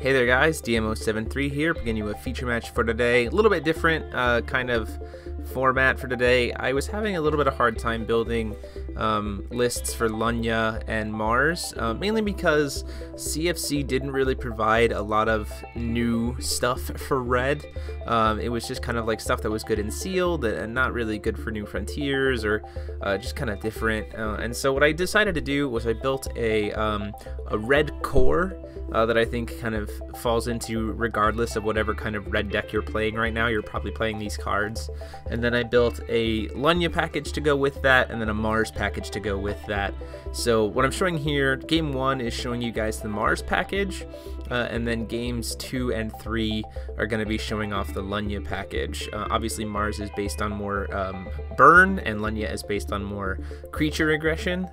Hey there guys, DMO73 here, bringing you a feature match for today. A little bit different kind of format for today. I was having a little bit of hard time building lists for Lunya and Mars, mainly because CFC didn't really provide a lot of new stuff for red. It was just kind of like stuff that was good in sealed and not really good for new frontiers, or just kind of different. And so what I decided to do was I built a red core that I think kind of falls into regardless of whatever kind of red deck you're playing right now. You're probably playing these cards. And then I built a Lunya package to go with that, and then a Mars package to go with that. So what I'm showing here, game 1 is showing you guys the Mars package, and then games 2 and 3 are going to be showing off the Lunya package. Obviously Mars is based on more burn, and Lunya is based on more creature aggression,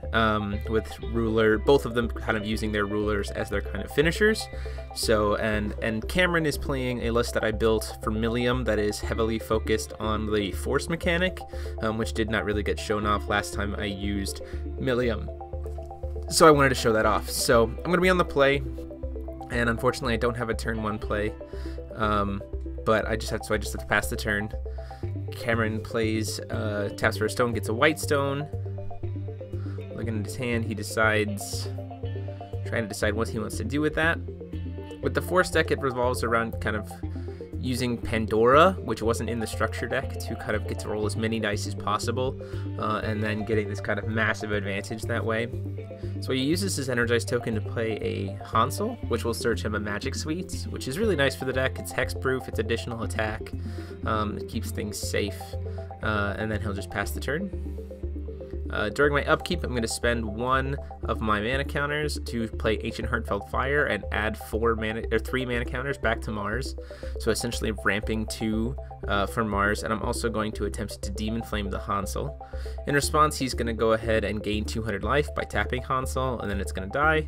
with ruler, both of them kind of using their rulers as their kind of finishers. So and Cameron is playing a list that I built for Millium that is heavily focused on the force mechanic, which did not really get shown off last time I used Millium. So I wanted to show that off. So I'm going to be on the play, and unfortunately I don't have a turn 1 play, but I just have to pass the turn. Cameron plays, taps for a stone, gets a white stone. Looking at his hand, he decides, trying to decide what he wants to do with that. With the force deck, it revolves around kind of using Pandora, which wasn't in the structure deck, to kind of get to roll as many dice as possible, and then getting this kind of massive advantage that way. So he uses his energized token to play a Hansel, which will search him a magic suite, which is really nice for the deck. It's hexproof, it's additional attack, it keeps things safe, and then he'll just pass the turn. During my upkeep, I'm going to spend 1 of my mana counters to play Ancient Heartfelt Fire and add 3 mana counters back to Mars. So essentially ramping 2 for Mars, and I'm also going to attempt to Demon Flame the Hansel. In response, he's going to go ahead and gain 200 life by tapping Hansel, and then it's going to die.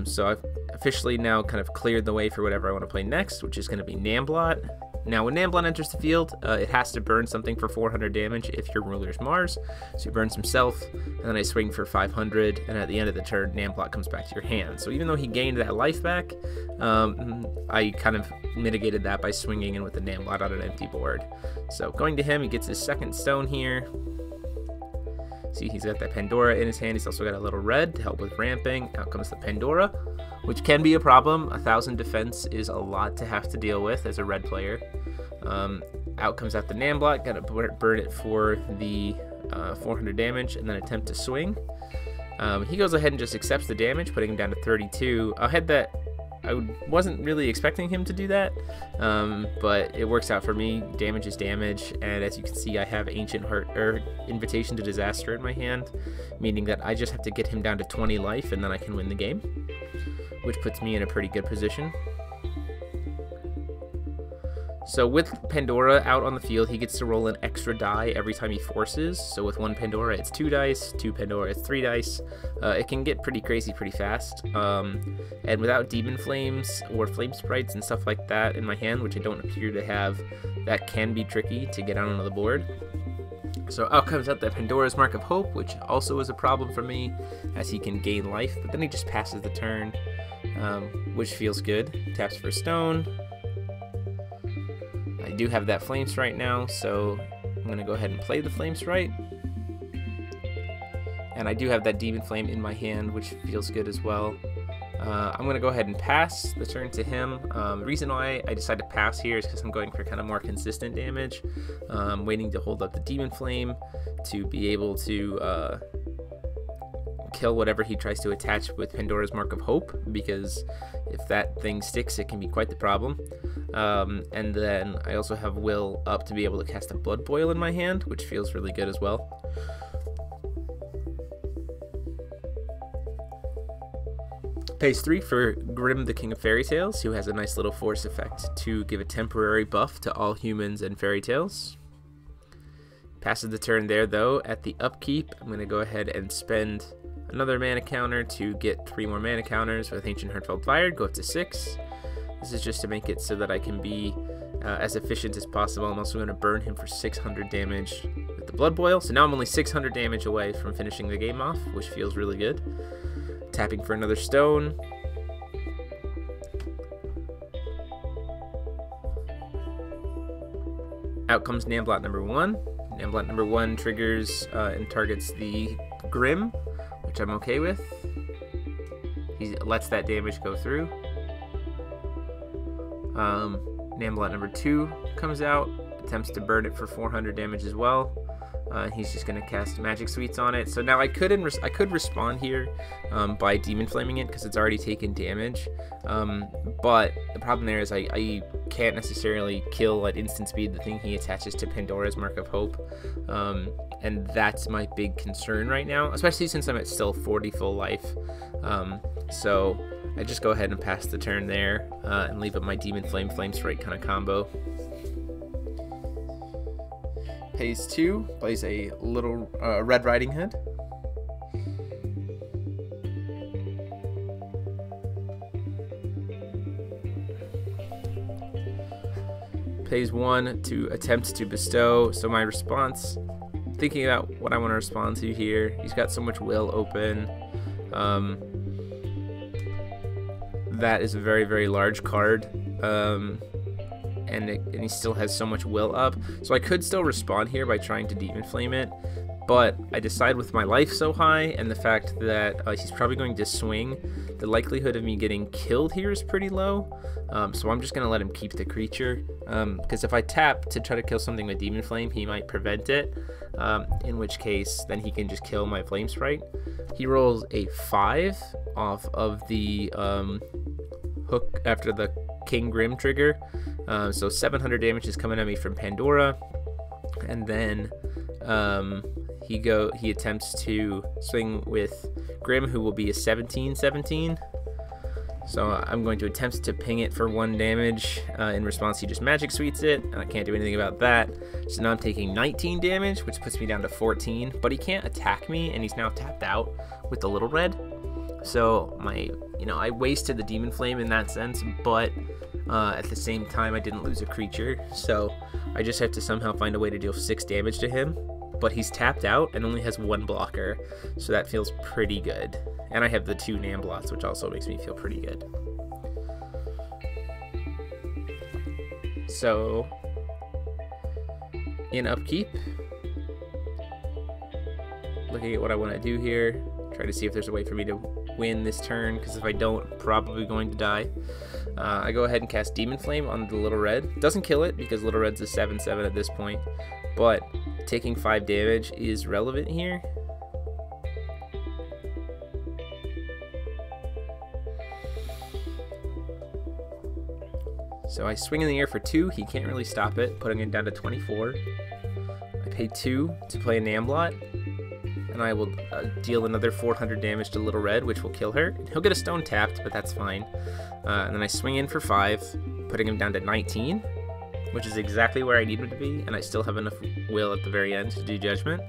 So I've officially now kind of cleared the way for whatever I want to play next, which is going to be Namblot. Now, when Namblot enters the field, it has to burn something for 400 damage if your ruler is Mars. So he burns himself, and then I swing for 500, and at the end of the turn, Namblot comes back to your hand. So even though he gained that life back, I kind of mitigated that by swinging in with the Namblot on an empty board. So going to him, he gets his second stone here. See, he's got that Pandora in his hand. He's also got a little red to help with ramping. Out comes the Pandora, which can be a problem. 1,000 defense is a lot to have to deal with as a red player. Out comes out the Namblot. Got to burn it for the 400 damage and then attempt to swing. He goes ahead and just accepts the damage, putting him down to 32. I wasn't really expecting him to do that, but it works out for me. Damage is damage, and as you can see, I have Invitation to Disaster in my hand, meaning that I just have to get him down to 20 life, and then I can win the game, which puts me in a pretty good position. So with Pandora out on the field, he gets to roll an extra die every time he forces. So with 1 Pandora, it's 2 dice, 2 Pandora, it's 3 dice. It can get pretty crazy pretty fast. And without Demon Flames or Flame Sprites and stuff like that in my hand, which I don't appear to have, that can be tricky to get out onto the board. So out comes out the Pandora's Mark of Hope, which also is a problem for me, as he can gain life, but then he just passes the turn, which feels good. Taps for stone. I do have that Flame Sprite now, so I'm going to go ahead and play the Flame Sprite. And I do have that Demon Flame in my hand, which feels good as well. I'm going to go ahead and pass the turn to him. The reason why I decided to pass here is because I'm going for kind of more consistent damage. Waiting to hold up the Demon Flame to be able to kill whatever he tries to attach with Pandora's Mark of Hope, because if that thing sticks, it can be quite the problem. And then I also have Will up to be able to cast a Blood Boil in my hand, which feels really good as well. Pays 3 for Grim the King of Fairy Tales, who has a nice little force effect to give a temporary buff to all humans and fairy tales. Passes the turn there, though. At the upkeep, I'm going to go ahead and spend another mana counter to get 3 more mana counters with Ancient Heartfelt Fire, go up to 6. This is just to make it so that I can be as efficient as possible. I'm also going to burn him for 600 damage with the Blood Boil. So now I'm only 600 damage away from finishing the game off, which feels really good. Tapping for another stone. Out comes Namblot number 1. Namblot number 1 triggers and targets the Grim, which I'm okay with. He lets that damage go through. Namblot number 2 comes out, attempts to burn it for 400 damage as well. He's just going to cast Magic Sweets on it. So now I could respond here by Demon Flaming it because it's already taken damage. But the problem there is I can't necessarily kill at instant speed the thing he attaches to Pandora's Mark of Hope. And that's my big concern right now, especially since I'm at still 40 full life. So I just go ahead and pass the turn there and leave up my Demon Flame Strike kind of combo. Pays 2, plays a little Red Riding Hood. Pays 1 to attempt to bestow. So my response, thinking about what I want to respond to here, he's got so much will open. That is a very, very large card. And he still has so much will up, so I could still respond here by trying to Demon Flame it, but I decide with my life so high and the fact that he's probably going to swing, the likelihood of me getting killed here is pretty low, so I'm just going to let him keep the creature, because if I tap to try to kill something with Demon Flame, he might prevent it, in which case then he can just kill my Flame Sprite. He rolls a 5 off of the hook after the King Grim trigger. So 700 damage is coming at me from Pandora, and then he attempts to swing with Grim, who will be a 17/17. So I'm going to attempt to ping it for 1 damage. In response, he just Magic Sweets it, and I can't do anything about that. So now I'm taking 19 damage, which puts me down to 14. But he can't attack me, and he's now tapped out with the little red. So I wasted the Demon Flame in that sense, but at the same time, I didn't lose a creature, so I just have to somehow find a way to deal 6 damage to him. But he's tapped out and only has 1 blocker, so that feels pretty good. And I have the 2 Namblots, which also makes me feel pretty good. So, in upkeep, looking at what I want to do here, try to see if there's a way for me to win this turn, because if I don't, I'm probably going to die. I go ahead and cast Demon Flame on the Little Red. Doesn't kill it, because Little Red's a 7/7 at this point, but taking 5 damage is relevant here. So I swing in the air for 2, he can't really stop it, putting it down to 24. I pay 2 to play a Namblot, and I will deal another 400 damage to Little Red, which will kill her. He'll get a stone tapped, but that's fine. And then I swing in for 5, putting him down to 19, which is exactly where I need him to be, and I still have enough will at the very end to do Judgment.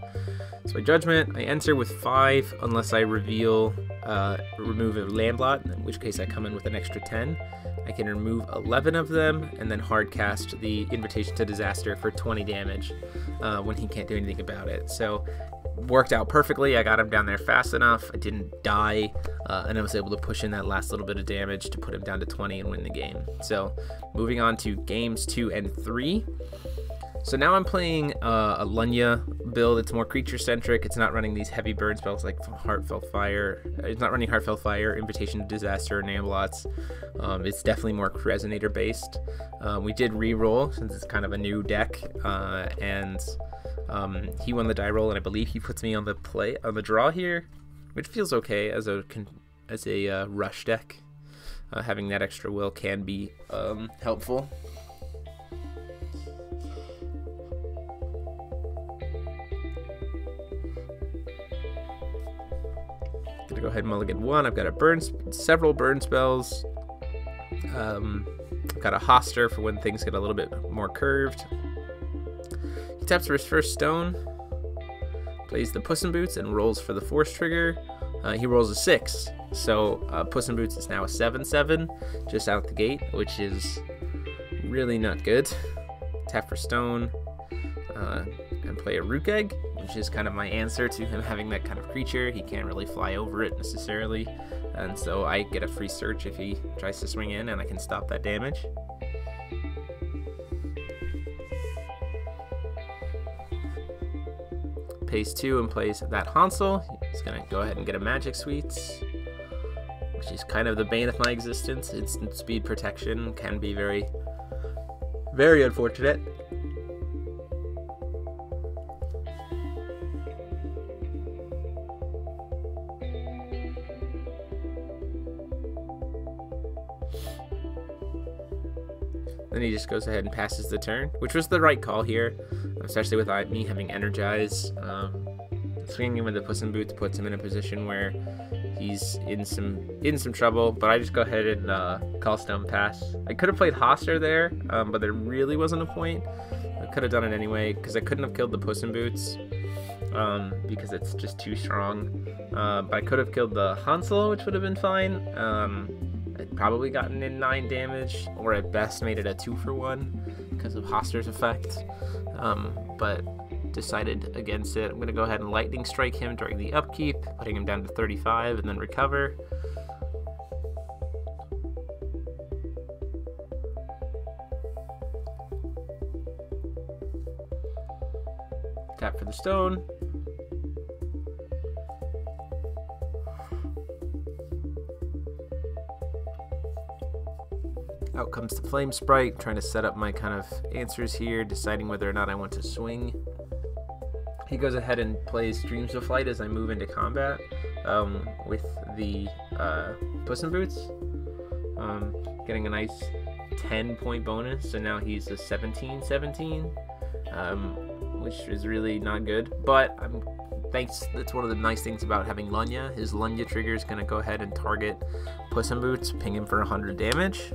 So by Judgment, I enter with 5 unless I remove a Namblot, in which case I come in with an extra 10. I can remove 11 of them and then hard cast the Invitation to Disaster for 20 damage when he can't do anything about it. So worked out perfectly. I got him down there fast enough. I didn't die, and I was able to push in that last little bit of damage to put him down to 20 and win the game. So moving on to games 2 and 3. So now I'm playing a Lunya build. It's more creature-centric. It's not running these heavy burn spells like Heartfelt Fire. It's not running Heartfelt Fire, Invitation to Disaster, or Namblots. It's definitely more Resonator-based. We did re-roll, since it's kind of a new deck, and he won the die roll, and I believe he puts me on the draw here, which feels okay as a rush deck. Having that extra will can be helpful. Gonna go ahead and mulligan 1. I've got several burn spells. I've got a Hoster for when things get a little bit more curved. He taps for his first stone, plays the Puss in Boots, and rolls for the force trigger. He rolls a 6, so Puss in Boots is now a 7/7 just out the gate, which is really not good. Tap for stone, and play a Rook Egg, which is kind of my answer to him having that kind of creature. He can't really fly over it necessarily, and so I get a free search if he tries to swing in, and I can stop that damage. pays 2 and plays that Hansel. He's gonna go ahead and get a Magic Suites, which is kind of the bane of my existence. Instant speed protection can be very, very unfortunate. Then he just goes ahead and passes the turn, which was the right call here, especially with me having Energize. Swinging him with the Puss in Boots puts him in a position where he's in some trouble, but I just go ahead and call Stone Pass. I could have played Hoster there, but there really wasn't a point. I could have done it anyway, because I couldn't have killed the Puss in Boots, because it's just too strong. But I could have killed the Hansel, which would have been fine. I'd probably gotten in 9 damage, or at best made it a 2-for-1 because of Hoster's effect, but decided against it. I'm going to go ahead and Lightning Strike him during the upkeep, putting him down to 35, and then recover. Tap for the stone. Out comes the Flame Sprite, trying to set up my kind of answers here, deciding whether or not I want to swing. He goes ahead and plays Dreams of Flight as I move into combat with the Puss in Boots, getting a nice 10-point bonus, so now he's a 17-17, which is really not good, but that's one of the nice things about having Lunya. His Lunya trigger is going to go ahead and target Puss in Boots, ping him for 100 damage.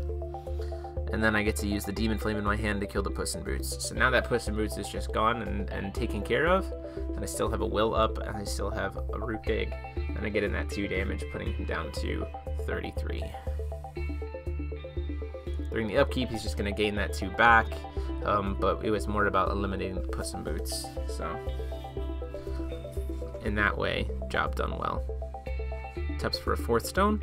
And then I get to use the Demon Flame in my hand to kill the Puss in Boots. So now that Puss in Boots is just gone and taken care of, and I still have a Will up, and I still have a Root Dig, and I get in that 2 damage, putting him down to 33. During the upkeep, he's just going to gain that 2 back, but it was more about eliminating the Puss in Boots. So in that way, job done well. Taps for a 4th stone.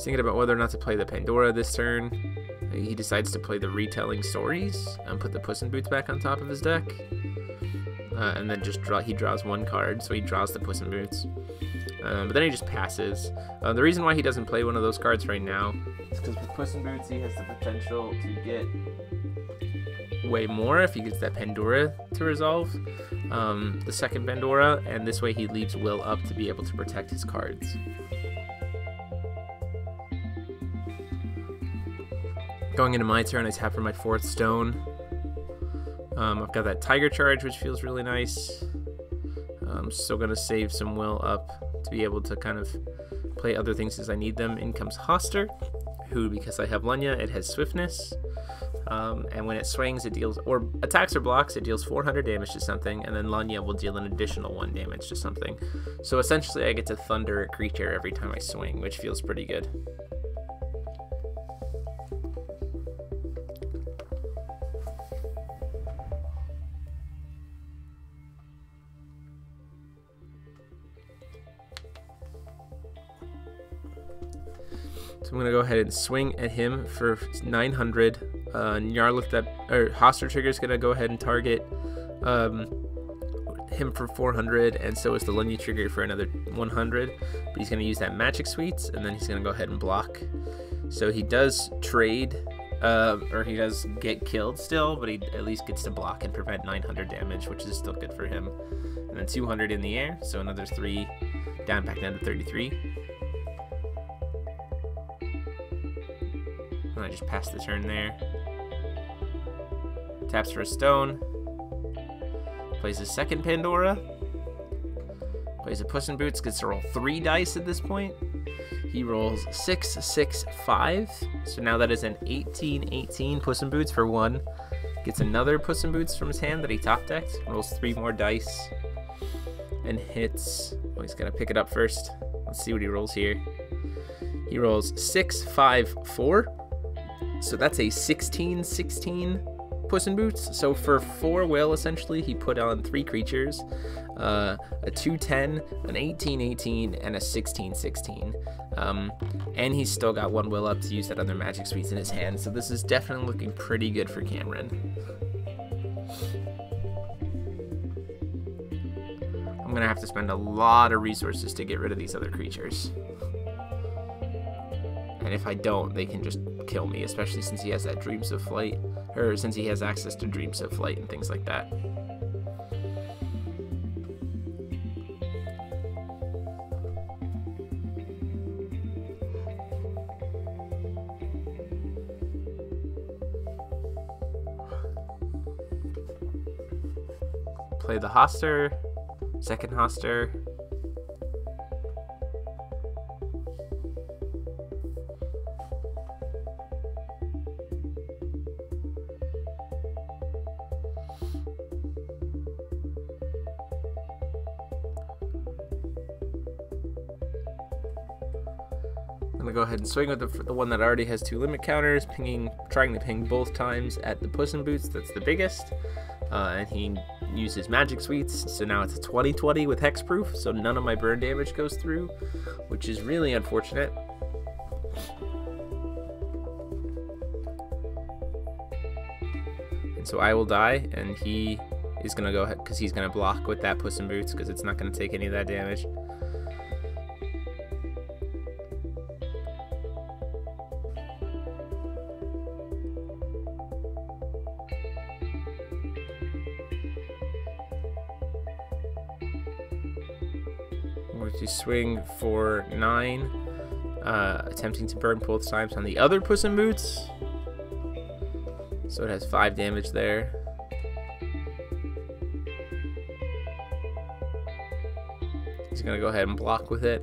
Thinking about whether or not to play the Pandora this turn. He decides to play the Retelling Stories and put the Puss in Boots back on top of his deck. And then he draws 1 card, so he draws the Puss in Boots. But then he just passes. The reason why he doesn't play one of those cards right now is because with Puss in Boots he has the potential to get way more if he gets that Pandora to resolve. The second Pandora, and this way he leaves Will up to be able to protect his cards. Going into my turn, I tap for my 4th stone. I've got that Tiger Charge, which feels really nice. I'm still going to save some Will up to be able to kind of play other things as I need them. In comes Hoster, who, because I have Lunya, it has Swiftness. And when it swings, it deals, or attacks or blocks, it deals 400 damage to something, and then Lunya will deal an additional 1 damage to something. So essentially, I get to thunder a creature every time I swing, which feels pretty good. So I'm going to go ahead and swing at him for 900. Hoster trigger is going to go ahead and target him for 400, and so is the Lunya trigger for another 100. But he's going to use that Magic Suites, and then he's going to go ahead and block. So he does trade, or he does get killed still, but he at least gets to block and prevent 900 damage, which is still good for him. And then 200 in the air, so another 3, back down to 33. And I just pass the turn there. Taps for a stone. Plays a second Pandora. Plays a Puss in Boots. Gets to roll 3 dice at this point. He rolls 6, 6, 5. So now that is an 18-18 Puss in Boots for 1. Gets another Puss in Boots from his hand that he top decked. Rolls 3 more dice. And hits. Oh, he's got to pick it up first. Let's see what he rolls here. He rolls 6, 5, 4. So that's a 16-16 Puss in Boots. So for 4 will, essentially, he put on 3 creatures, a 2/10, an 18/18, and a 16/16. And he's still got 1 will up to use that other magic suites in his hand. So this is definitely looking pretty good for Cameron. I'm gonna have to spend a lot of resources to get rid of these other creatures. And if I don't, they can just kill me, especially since he has that Dreams of Flight, or since he has access to Dreams of Flight and things like that. Play the Hoster, second Hoster. I'm gonna go ahead and swing with the one that already has 2 limit counters, trying to ping both times at the Puss in Boots. That's the biggest, and he uses magic suites, so now it's a 20/20 with hexproof, so none of my burn damage goes through, which is really unfortunate. And so I will die, and he is gonna go ahead because he's gonna block with that Puss in Boots because it's not gonna take any of that damage. To swing for 9, attempting to burn both times on the other Puss in Boots. So it has 5 damage there. He's gonna go ahead and block with it.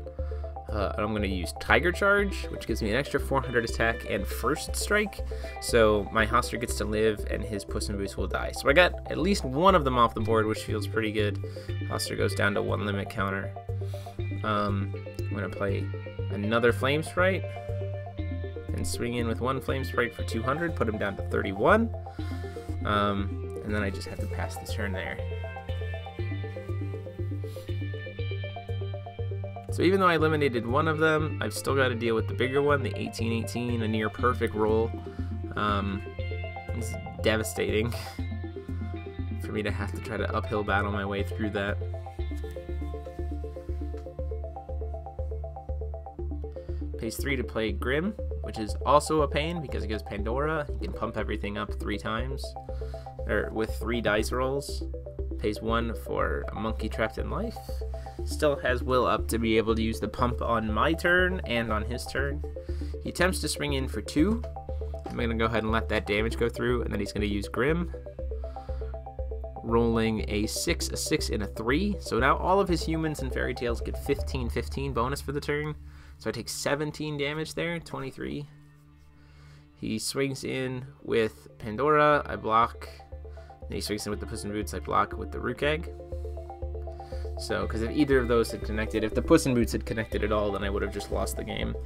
And I'm gonna use Tiger Charge, which gives me an extra 400 attack and first strike. So my Hoster gets to live and his Puss in Boots will die. So I got at least one of them off the board, which feels pretty good. Hoster goes down to 1 limit counter. I'm gonna play another Flame Sprite and swing in with 1 Flame Sprite for 200, put him down to 31, and then I just have to pass the turn there. So even though I eliminated one of them, I've still got to deal with the bigger one, the 18/18, a near perfect roll. It's devastating for me to have to try to uphill battle my way through that. Pays 3 to play Grim, which is also a pain because it gives Pandora. You can pump everything up 3 times, or with 3 dice rolls. Pays 1 for a Monkey Trapped in Life. Still has will up to be able to use the pump on my turn and on his turn. He attempts to swing in for 2. I'm going to go ahead and let that damage go through, and then he's going to use Grim. Rolling a 6, a 6, and a 3. So now all of his humans and fairy tales get 15/15 bonus for the turn. So I take 17 damage there, 23. He swings in with Pandora, I block. Then he swings in with the Puss in Boots, I block with the Rook Egg. So, because if either of those had connected, if the Puss in Boots had connected at all, then I would have just lost the game.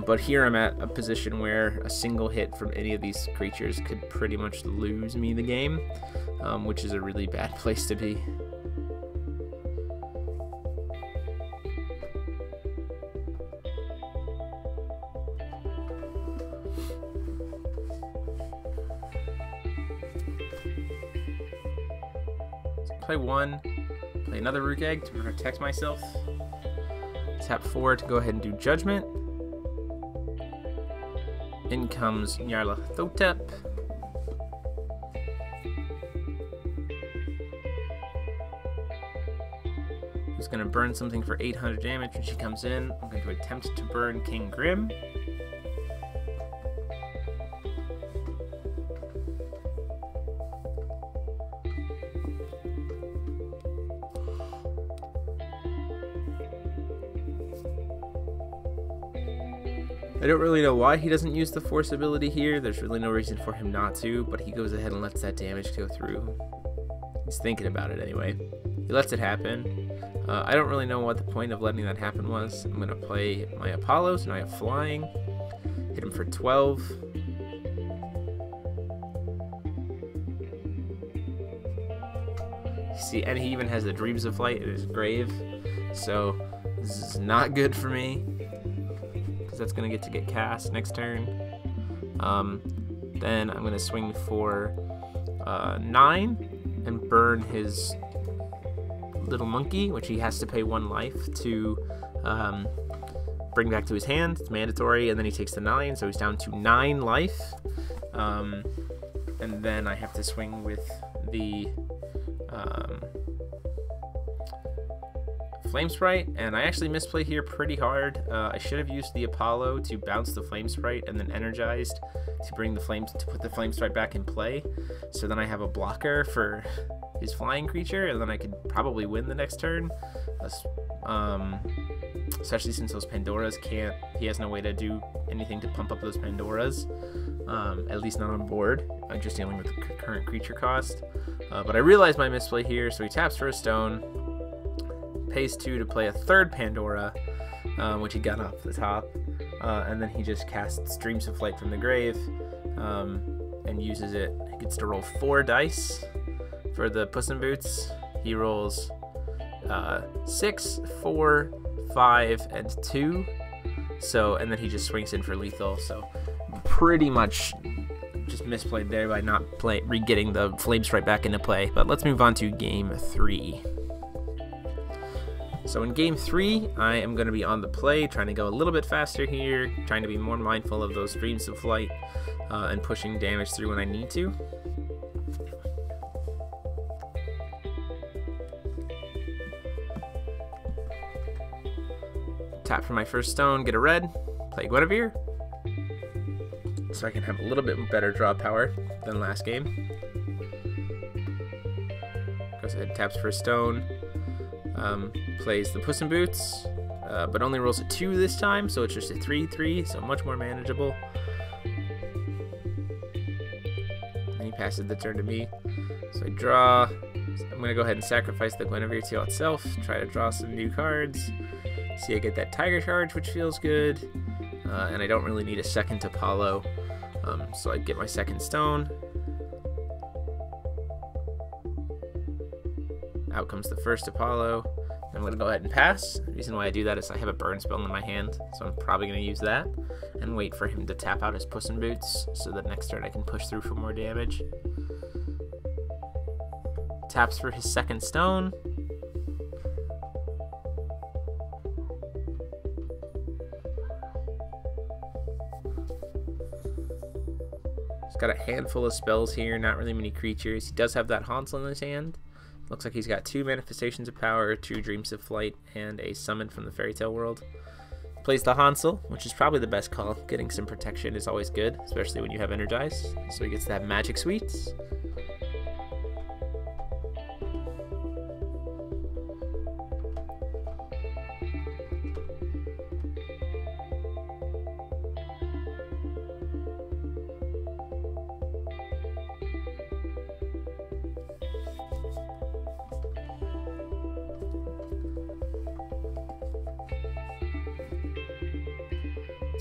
But here I'm at a position where a single hit from any of these creatures could pretty much lose me the game, which is a really bad place to be. Play 1, play another Rook Egg to protect myself. Tap 4 to go ahead and do Judgment. In comes Nyarlathotep. Who's going to burn something for 800 damage when she comes in. I'm going to attempt to burn King Grim. I don't really know why he doesn't use the Force ability here. There's really no reason for him not to, but he goes ahead and lets that damage go through. He's thinking about it anyway. He lets it happen. I don't really know what the point of letting that happen was. I'm going to play my Apollos, and I have Flying. Hit him for 12. See, and he even has the Dreams of Flight in his grave, so this is not good for me, because that's going to get cast next turn. Then I'm going to swing for 9 and burn his little monkey, which he has to pay 1 life to bring back to his hand. It's mandatory, and then he takes the 9, so he's down to 9 life. And then I have to swing with the Flame Sprite, and I actually misplay here pretty hard. I should have used the Apollo to bounce the Flame Sprite and then energized to bring the flames to put the Flame Sprite back in play. So then I have a blocker for his flying creature, and then I could probably win the next turn. Especially since those Pandoras he has no way to do anything to pump up those Pandoras, at least not on board. I'm just dealing with the current creature cost. But I realized my misplay here, so he taps for a stone, pays 2 to play a 3rd Pandora, which he got off the top, and then he just casts Dreams of Flight from the grave, and uses it. He gets to roll 4 dice for the Puss in Boots. He rolls 6, 4, 5, and 2. So, and then he just swings in for lethal. So, pretty much just misplayed there by not getting the Flame Sprite back into play. But let's move on to game 3. So in game 3, I am going to be on the play, trying to go a little bit faster here, trying to be more mindful of those Dreams of Flight, and pushing damage through when I need to. Tap for my first stone, get a red, play Guinevere, so I can have a little bit better draw power than last game. Goes ahead, taps for a stone, plays the Puss in Boots, but only rolls a 2 this time, so it's just a 3/3, so much more manageable. And he passes the turn to me, so I draw. I'm going to go ahead and sacrifice the Guinevere Tail itself, try to draw some new cards. See, I get that Tiger Charge, which feels good, and I don't really need a second Apollo, so I get my second stone. Out comes the first Apollo. I'm going to go ahead and pass. The reason why I do that is I have a burn spell in my hand, so I'm probably going to use that and wait for him to tap out his Puss in Boots so that next turn I can push through for more damage. Taps for his second stone. He's got a handful of spells here, not really many creatures. He does have that Hansel in his hand. Looks like he's got 2 Manifestations of Power, 2 Dreams of Flight, and a Summon from the Fairy Tale World. Plays the Hansel, which is probably the best call. Getting some protection is always good, especially when you have Energize. So he gets to have Magic Sweets.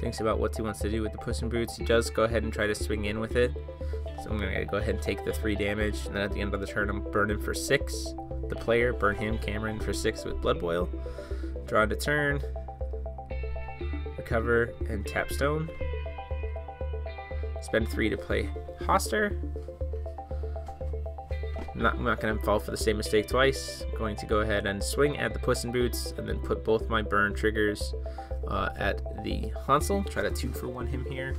Thinks about what he wants to do with the Puss in Boots. He does go ahead and try to swing in with it. So I'm going to go ahead and take the 3 damage. And then at the end of the turn, I'm burning for 6. The player, burn him, Cameron, for 6 with Blood Boil. Draw to turn. Recover and tap stone. Spend 3 to play Hoster. I'm not going to fall for the same mistake twice. I'm going to go ahead and swing at the Puss in Boots and then put both my burn triggers at the Hansel. Try to 2-for-1 him here.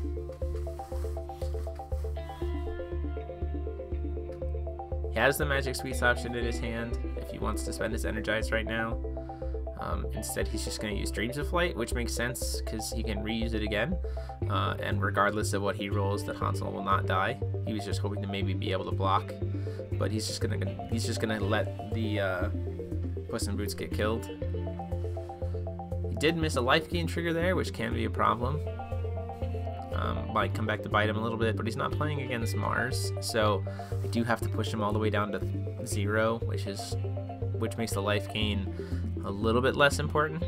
He has the Magic Sweets option in his hand if he wants to spend his Energize right now. Instead, he's just going to use Dreams of Flight, which makes sense because he can reuse it again. And regardless of what he rolls, the Hansel will not die. He was just hoping to maybe be able to block, but he's just gonna let the Puss in Boots get killed. He did miss a life gain trigger there, which can be a problem. Might come back to bite him a little bit, but he's not playing against Mars, so I do have to push him all the way down to 0, which makes the life gain a little bit less important.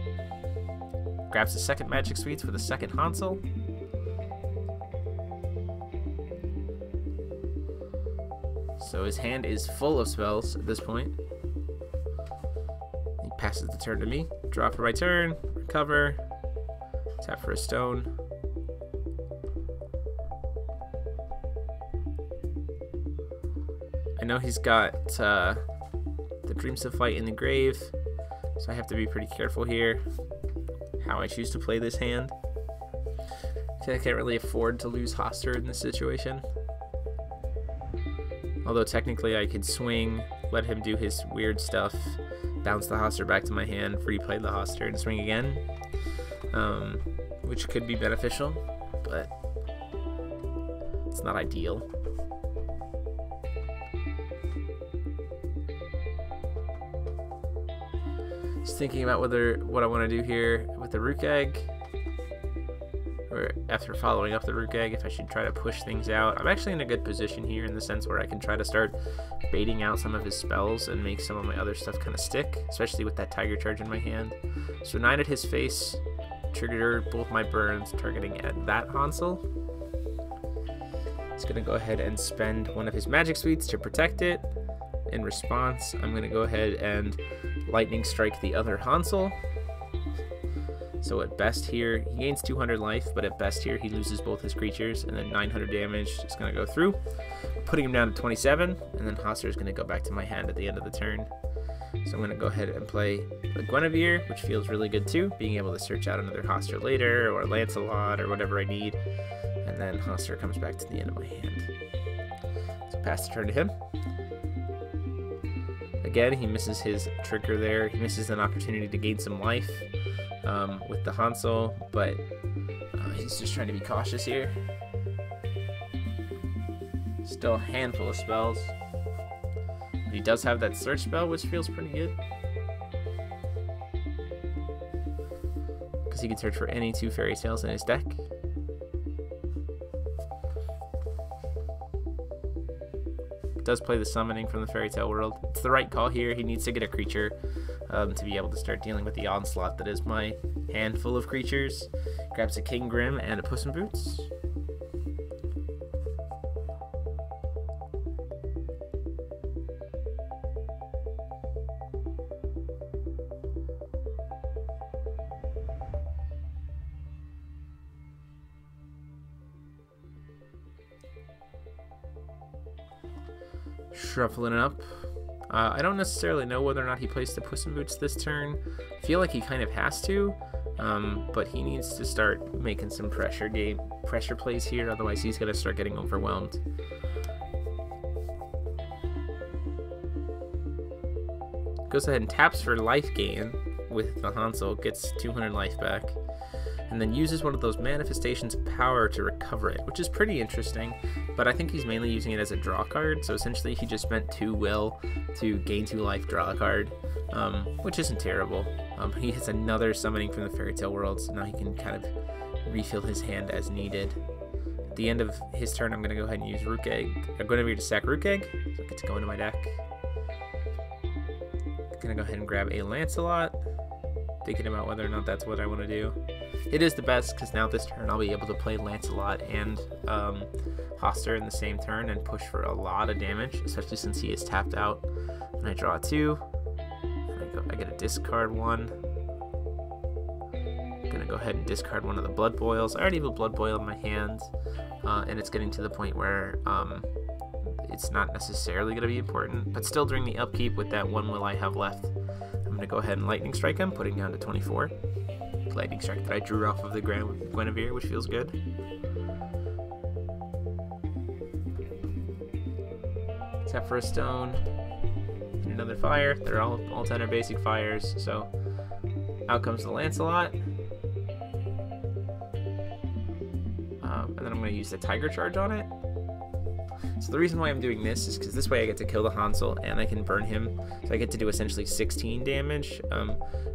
Grabs the second Magic Sweets for the second Hansel. So his hand is full of spells at this point. Passes the turn to me. Draw for my turn. Recover. Tap for a stone. I know he's got the Dreams of Flight in the grave, so I have to be pretty careful here how I choose to play this hand. I can't really afford to lose Hoster in this situation. Although technically I could swing, let him do his weird stuff, bounce the Hoster back to my hand, replay the Hoster, and swing again, which could be beneficial, but it's not ideal. Just thinking about what I want to do here with the Rook Egg, or after following up the Rook Egg, if I should try to push things out. I'm actually in a good position here in the sense where I can try to start baiting out some of his spells and make some of my other stuff kind of stick, especially with that Tiger Charge in my hand. So 9 at his face, triggered both my burns, targeting at that Hansel. He's going to go ahead and spend one of his Magic Suites to protect it. In response, I'm going to go ahead and Lightning Strike the other Hansel. So at best here, he gains 200 life, but at best here, he loses both his creatures, and then 900 damage is going to go through, putting him down to 27, and then Hoster is going to go back to my hand at the end of the turn. So I'm going to go ahead and play a Guinevere, which feels really good too, being able to search out another Hoster later, or Lancelot, or whatever I need, and then Hoster comes back to the end of my hand. So pass the turn to him. Again, he misses his trigger there. He misses an opportunity to gain some life with the Hansel, but he's just trying to be cautious here. Still a handful of spells. He does have that search spell, which feels pretty good, because he can search for any 2 fairy tales in his deck. Does play the summoning from the fairy tale world. It's the right call here. He needs to get a creature to be able to start dealing with the onslaught that is my handful of creatures. Grabs a King Grim and a Puss in Boots. Shuffling it up. I don't necessarily know whether or not he plays the Puss in Boots this turn. I feel like he kind of has to, but he needs to start making some pressure plays here, otherwise he's going to start getting overwhelmed. Goes ahead and taps for life gain with the Hansel, gets 200 life back, and then uses one of those manifestations of power to recover it, which is pretty interesting, but I think he's mainly using it as a draw card, so essentially he just spent 2 will to gain 2 life, draw a card, which isn't terrible. He hits another summoning from the fairy tale world, so now he can kind of refill his hand as needed. At the end of his turn, I'm going to go ahead and use Rook Egg. I'm going to sack Rook Egg, so I get to go into my deck. I'm going to go ahead and grab a Lancelot, thinking about whether or not that's what I want to do. It is the best, because now this turn I'll be able to play Lancelot and Hoster in the same turn and push for a lot of damage, especially since he is tapped out. And I draw 2, and I get a discard 1. I'm going to go ahead and discard one of the Blood Boils. I already have a Blood Boil in my hand, and it's getting to the point where it's not necessarily going to be important, but still during the upkeep with that 1 will I have left, I'm going to go ahead and Lightning Strike him, putting down to 24. Lightning Strike that I drew off of the Guinevere, which feels good. Tap for a stone, and another fire. They're all 10 are basic fires, so out comes the Lancelot. And then I'm going to use the Tiger Charge on it. So the reason why I'm doing this is because this way I get to kill the Hansel and I can burn him. So I get to do essentially 16 damage,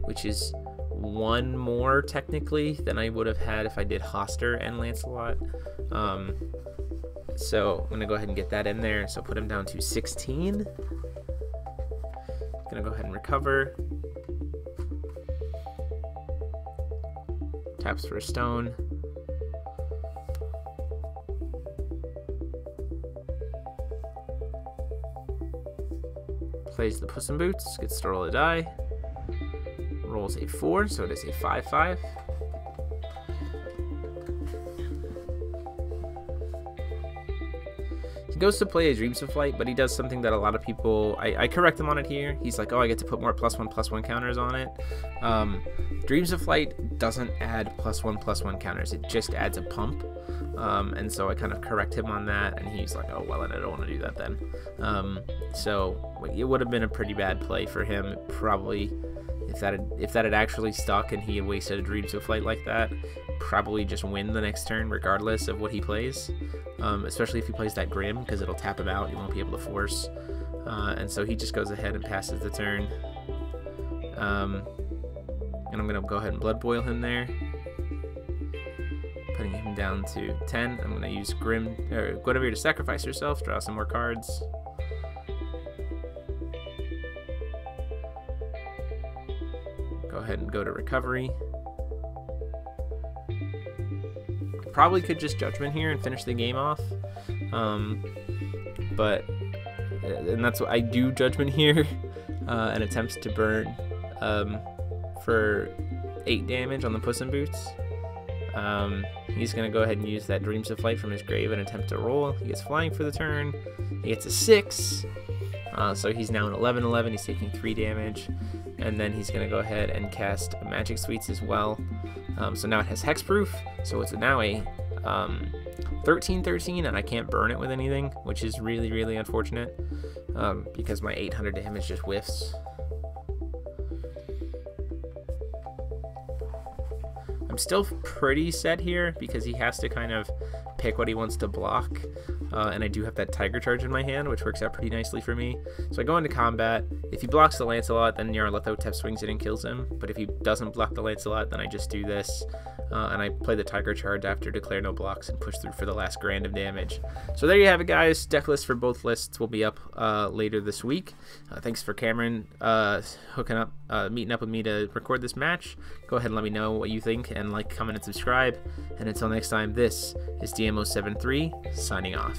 which is 1 more technically than I would have had if I did Hoster and Lancelot. So I'm going to go ahead and get that in there. So put him down to 16. Going to go ahead and recover. Taps for a stone. Plays the Puss in Boots, gets to roll a die. rolls a 4, so it is a 5/5. He goes to play a Dreams of Flight, but he does something that a lot of people, I correct him on it here. He's like, oh, I get to put more +1/+1 counters on it. Dreams of Flight doesn't add +1/+1 counters. It just adds a pump. And so I kind of correct him on that, and he's like, oh, well, then I don't want to do that then. So it would have been a pretty bad play for him, probably, if that had actually stuck and he had wasted a Dreams of Flight like that. Probably just win the next turn regardless of what he plays, especially if he plays that Grim, because it'll tap him out. You won't be able to force, and so he just goes ahead and passes the turn. And I'm gonna go ahead and Blood Boil him there, putting him down to 10. I'm gonna use Grim or Guinevere to sacrifice herself, draw some more cards. Go ahead and go to recovery. Probably could just Judgment here and finish the game off, but and that's what I do. Judgment here and attempts to burn for 8 damage on the Puss in Boots. He's gonna go ahead and use that Dreams of Flight from his grave and attempt to roll. He gets flying for the turn. He gets a 6, so he's now an 11/11. He's taking 3 damage, and then he's gonna go ahead and cast Magic Sweets as well. So now it has Hexproof, so it's now a 13/13, and I can't burn it with anything, which is really, really unfortunate, because my 800 damage just whiffs. I'm still pretty set here because he has to kind of pick what he wants to block, and I do have that Tiger Charge in my hand, which works out pretty nicely for me. So I go into combat. If he blocks the Lancelot, then Nyarlathotep swings it and kills him, but if he doesn't block the Lancelot, then I just do this, and I play the Tiger Charge after declare no blocks and push through for the last grand of damage. So there you have it, guys. Deck list for both lists will be up later this week. Thanks for Cameron meeting up with me to record this match. Go ahead and let me know what you think, and like, comment, and subscribe. And until next time, this is DMO73 signing off.